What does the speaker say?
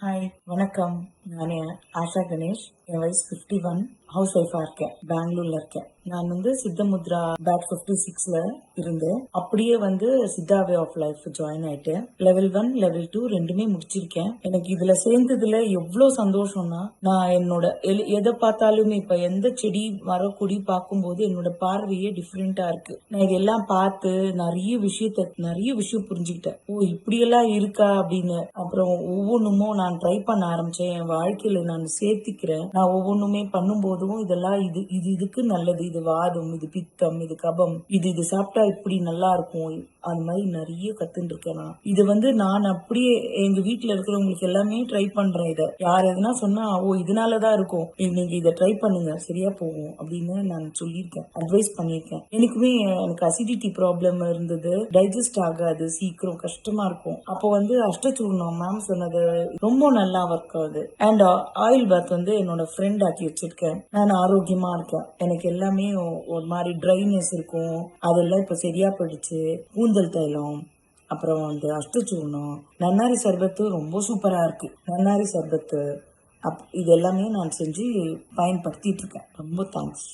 Hi வணக்கம். நான் ஆஷா கணேஷ். என் வயசு 51. ஹவுஸ் ஒய்ஃபா இருக்கேன். பெங்களூர்ல இருக்கேன். நான் சித்தமுத்ரா பேட் 56ல இருந்தேன். அப்படியே Siddha way of life join ஆயிட்டேன். லெவல் 1 லெவல் 2 ரெண்டுமே முடிச்சிருக்கேன். எனக்கு இதுல சேர்ந்ததுல எவ்வளவு சந்தோஷம்னா, நான் என்னோட எதை பார்த்தாலுமே இப்ப எந்த செடி மரக்கொடி பார்க்கும்போது என்னோட பார்வையே டிஃப்ரெண்டா இருக்கு. நான் இதெல்லாம் பார்த்து நிறைய விஷயம் புரிஞ்சுக்கிட்டேன். ஓ இப்படியெல்லாம் இருக்கா அப்படின்னு. அப்புறம் ஒவ்வொன்றுமோ நான் ட்ரை பண்ண ஆரம்பிச்சேன். என் வாழ்க்கையில நான் சேர்த்திக்கிறேன். நான் ஒவ்வொன்றுமே பண்ணும்போதும் இதெல்லாம் இதுக்கு நல்லது. இது வாதம், இது பித்தம், இது கபம், இது சாப்பிட்டா இப்படி நல்லா இருக்கும். அது மாதிரி நிறைய கத்துட்டு இருக்கேன். நான் இது நான் அப்படியே எங்க வீட்டுல இருக்கிறவங்களுக்கு எல்லாமே ட்ரை பண்றேன். இதை யார் எதுனா சொன்னா ஓ இதனாலதான் இருக்கும், நீங்க இதை ட்ரை பண்ணுங்க சரியா போகும் அப்படின்னு நான் சொல்லியிருக்கேன், அட்வைஸ் பண்ணியிருக்கேன். எனக்கு அசிடிட்டி ப்ராப்ளம் இருந்தது. டைஜஸ்ட் ஆகாது, சீக்கிரம் கஷ்டமா இருக்கும். அப்போ அஷ்டச்சூர்ணம் மேம் சொன்னது ரொம்ப நல்லா ஒர்க் ஆகுது. அண்ட் ஆயில் பாத் என்னோட ஃப்ரெண்ட் ஆக்கி வச்சிருக்கேன். நான் ஆரோக்கியமா இருக்கேன். எனக்கு எல்லாமே ஒரு மாதிரி ட்ரைனஸ் இருக்கும், அதெல்லாம் இப்ப சரியா போயிடுச்சு. கூந்தல் தைலம், அப்புறம் அஷ்டச்சூர்ணம், நன்னாரி சர்பத்து ரொம்ப சூப்பரா இருக்கு. நன்னாரி சர்பத்து இது எல்லாமே நான் செஞ்சு பயன்படுத்திட்டு இருக்கேன். ரொம்ப தேங்க்ஸ்.